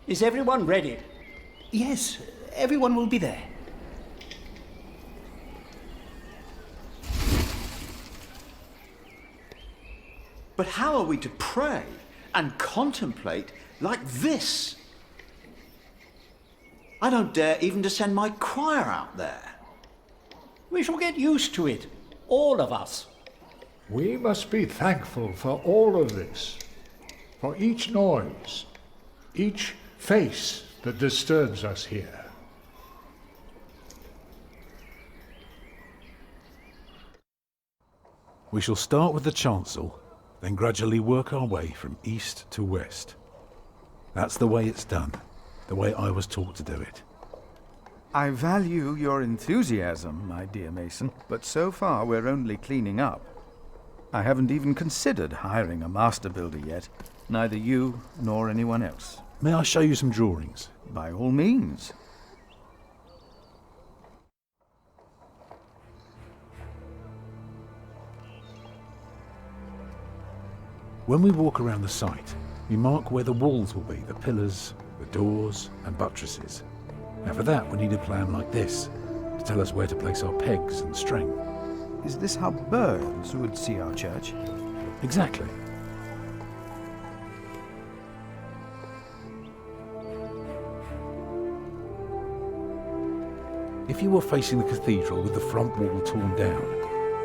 Is everyone ready? Yes, everyone will be there. But how are we to pray and contemplate like this? I don't dare even to send my choir out there. We shall get used to it, all of us. We must be thankful for all of this, for each noise, each face that disturbs us here. We shall start with the chancel, then gradually work our way from east to west. That's the way it's done, the way I was taught to do it. I value your enthusiasm, my dear Mason, but so far we're only cleaning up. I haven't even considered hiring a master builder yet, neither you nor anyone else. May I show you some drawings? By all means. When we walk around the site, we mark where the walls will be, the pillars, the doors and buttresses. Now for that we need a plan like this, to tell us where to place our pegs and string. Is this how birds would see our church? Exactly. If you were facing the cathedral with the front wall torn down,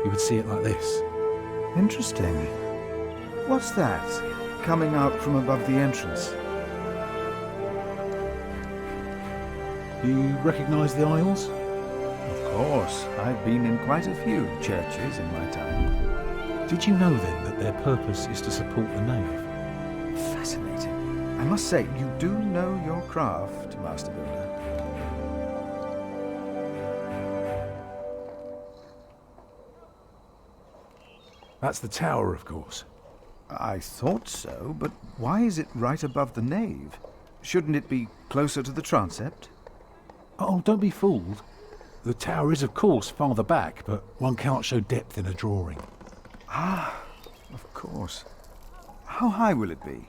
you would see it like this. Interesting. What's that, coming out from above the entrance? Do you recognise the aisles? Of course, I've been in quite a few churches in my time. Did you know then that their purpose is to support the nave? Fascinating. I must say, you do know your craft, Master Builder. That's the tower, of course. I thought so, but why is it right above the nave? Shouldn't it be closer to the transept? Oh, don't be fooled. The tower is, of course, farther back, but one can't show depth in a drawing. Ah, of course. How high will it be?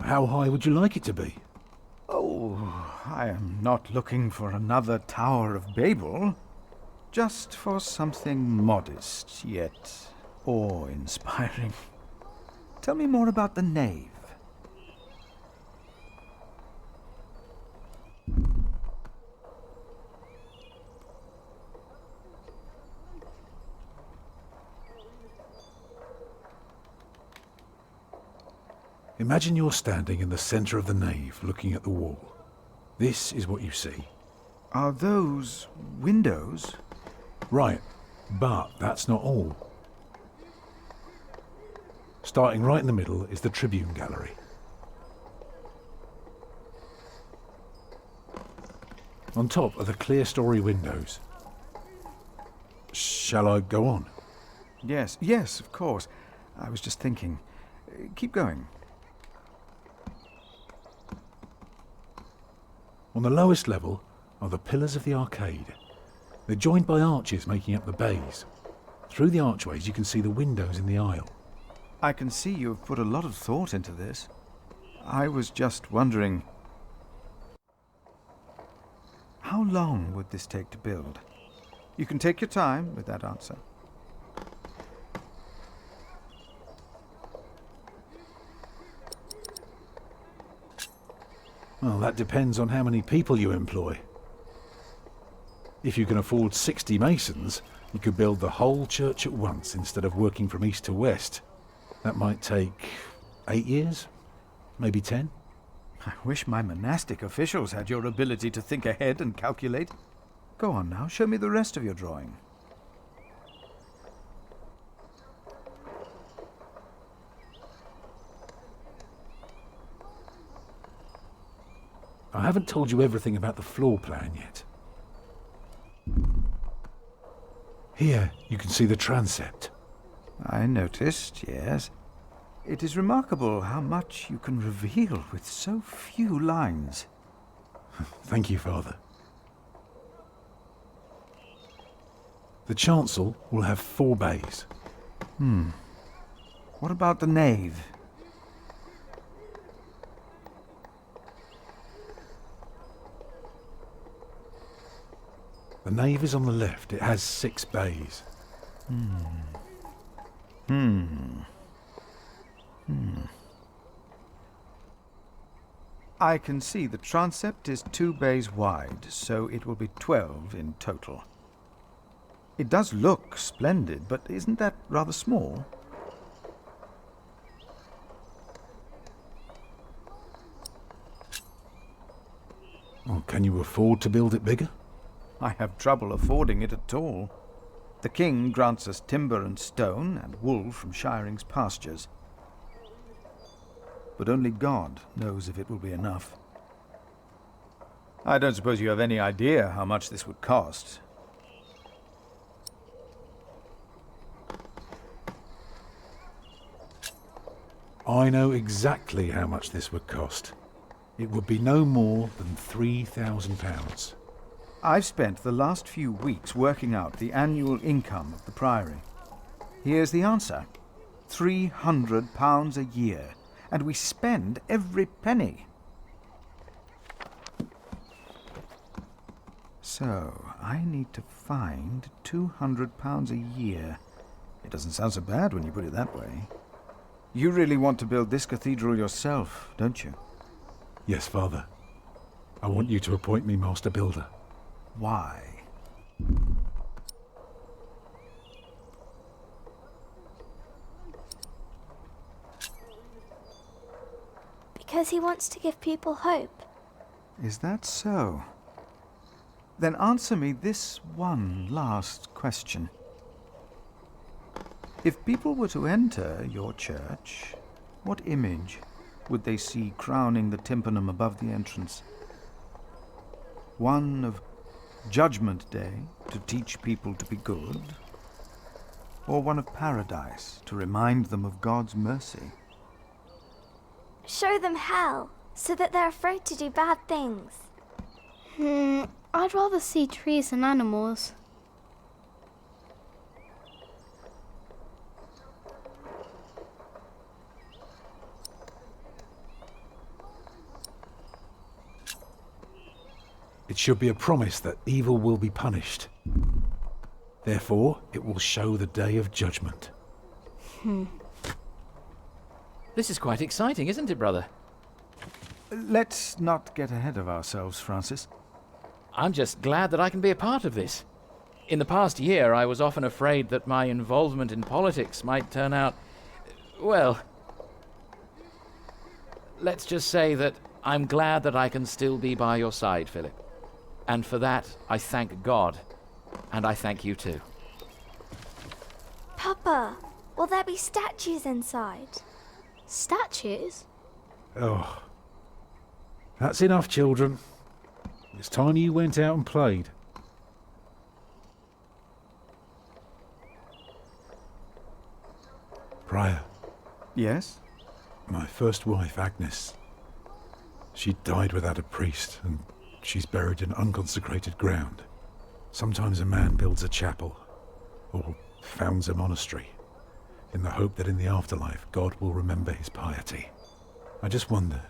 How high would you like it to be? Oh, I am not looking for another Tower of Babel. Just for something modest, yet awe-inspiring. Tell me more about the nave. Imagine you're standing in the centre of the nave, looking at the wall. This is what you see. Are those windows? Right, but that's not all. Starting right in the middle is the tribune gallery. On top are the clear-story windows. Shall I go on? Yes, yes, of course. I was just thinking. Keep going. On the lowest level are the pillars of the arcade. They're joined by arches making up the bays. Through the archways you can see the windows in the aisle. I can see you've put a lot of thought into this. I was just wondering, how long would this take to build? You can take your time with that answer. Well, that depends on how many people you employ. If you can afford 60 masons, you could build the whole church at once instead of working from east to west. That might take 8 years, maybe 10. I wish my monastic officials had your ability to think ahead and calculate. Go on now, show me the rest of your drawing. I haven't told you everything about the floor plan yet. Here you can see the transept. I noticed, yes. It is remarkable how much you can reveal with so few lines. Thank you, Father. The chancel will have 4 bays. What about the nave? The nave is on the left. It has 6 bays. I can see the transept is 2 bays wide, so it will be 12 in total. It does look splendid, but isn't that rather small? Oh, can you afford to build it bigger? I have trouble affording it at all. The king grants us timber and stone and wool from Shiring's pastures. But only God knows if it will be enough. I don't suppose you have any idea how much this would cost. I know exactly how much this would cost. It would be no more than £3,000. I've spent the last few weeks working out the annual income of the Priory. Here's the answer. £300 a year. And we spend every penny. So, I need to find £200 a year. It doesn't sound so bad when you put it that way. You really want to build this cathedral yourself, don't you? Yes, Father. I want you to appoint me Master Builder. Why? Because he wants to give people hope. Is that so? Then answer me this one last question. If people were to enter your church, what image would they see crowning the tympanum above the entrance? One of Judgment Day to teach people to be good? Or one of paradise to remind them of God's mercy? Show them hell, so that they're afraid to do bad things. I'd rather see trees and animals. It should be a promise that evil will be punished. Therefore, it will show the day of judgment. This is quite exciting, isn't it, brother? Let's not get ahead of ourselves, Francis. I'm just glad that I can be a part of this. In the past year, I was often afraid that my involvement in politics might turn out, well, let's just say that I'm glad that I can still be by your side, Philip. And for that, I thank God. And I thank you too. Papa, will there be statues inside? Statues? Oh. That's enough, children. It's time you went out and played. Prior, Yes? my first wife, Agnes. She died without a priest, and she's buried in unconsecrated ground. Sometimes a man builds a chapel, or founds a monastery, in the hope that in the afterlife God will remember his piety. I just wonder,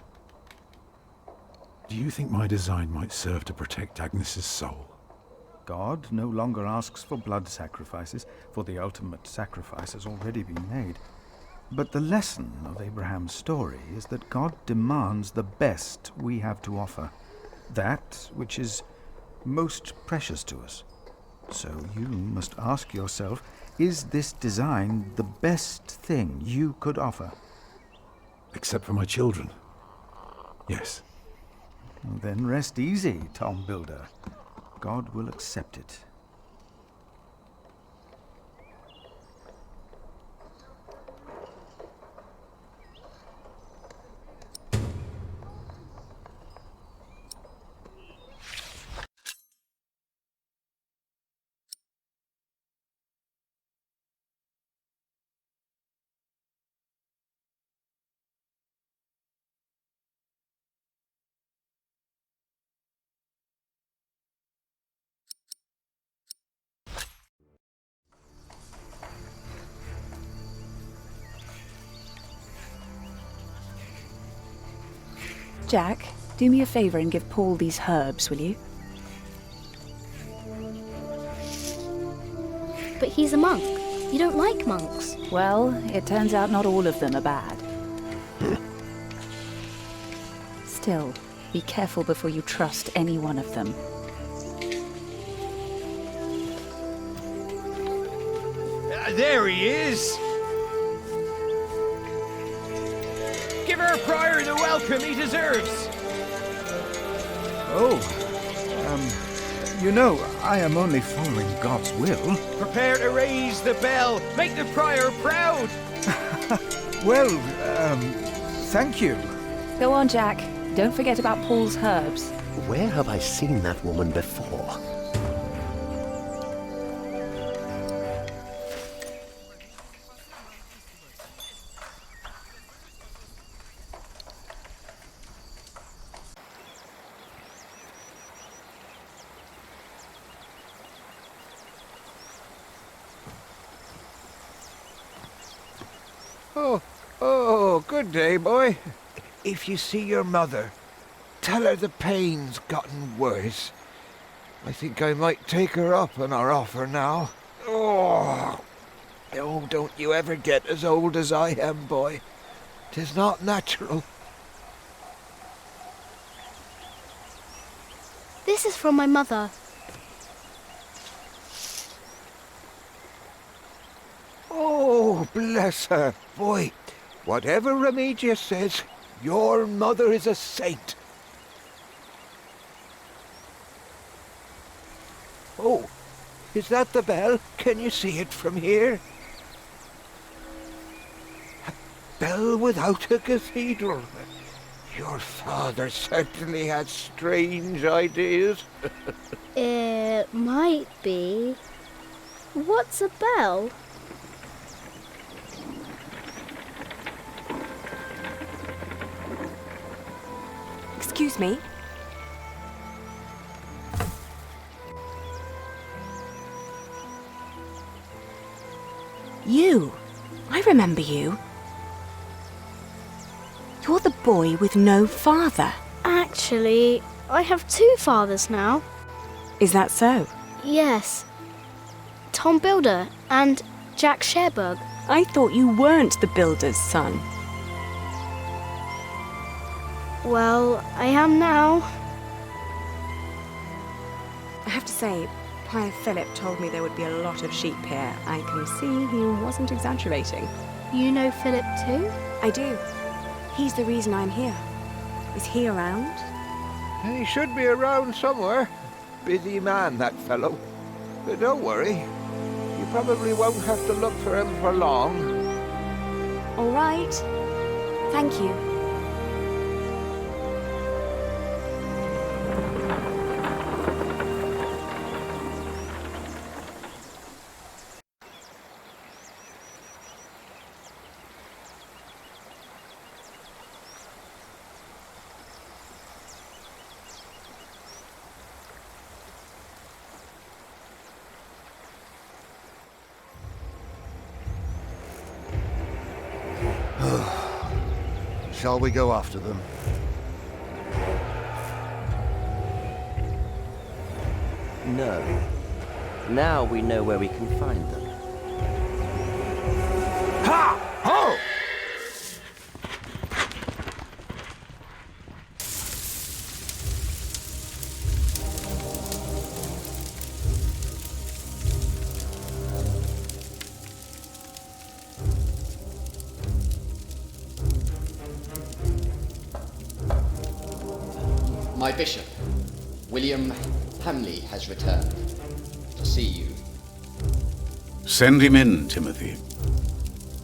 do you think my design might serve to protect Agnes's soul? God no longer asks for blood sacrifices, for the ultimate sacrifice has already been made. But the lesson of Abraham's story is that God demands the best we have to offer, that which is most precious to us. So you must ask yourself, is this design the best thing you could offer? Except for my children. Yes. Then rest easy, Tom Builder. God will accept it. Jack, do me a favour and give Paul these herbs, will you? But he's a monk. You don't like monks. Well, it turns out not all of them are bad. Still, be careful before you trust any one of them. There he is! Give our prior the welcome he deserves! Oh, you know, I am only following God's will. Prepare to raise the bell! Make the prior proud! Well, thank you. Go on, Jack. Don't forget about Paul's herbs. Where have I seen that woman before? Oh, good day, boy. If you see your mother, tell her the pain's gotten worse. I think I might take her up on our offer now. Oh, don't you ever get as old as I am, boy. 'Tis not natural. This is from my mother. Oh, bless her. Boy, whatever Remedius says, your mother is a saint. Oh, is that the bell? Can you see it from here? A bell without a cathedral. Your father certainly had strange ideas. It might be. What's a bell? Excuse me. You. I remember you. You're the boy with no father. Actually, I have two fathers now. Is that so? Yes. Tom Builder and Jack Sherbug. I thought you weren't the builder's son. Well, I am now. I have to say, Prior Philip told me there would be a lot of sheep here. I can see he wasn't exaggerating. You know Philip too? I do. He's the reason I'm here. Is he around? He should be around somewhere. Busy man, that fellow. But don't worry. You probably won't have to look for him for long. All right. Thank you. Shall we go after them? No. Now we know where we can find them. Ha! Ho! My bishop, William Hamley, has returned to see you. Send him in, Timothy.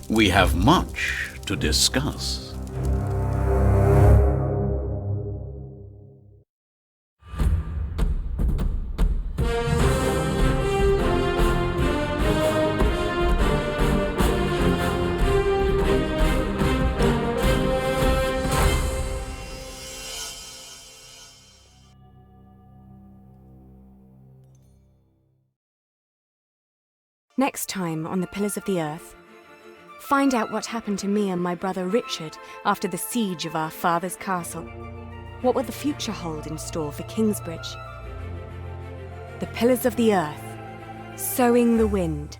We have much to discuss. Next time on the Pillars of the Earth, find out what happened to me and my brother Richard after the siege of our father's castle. What will the future hold in store for Kingsbridge? The pillars of the earth, sowing the wind,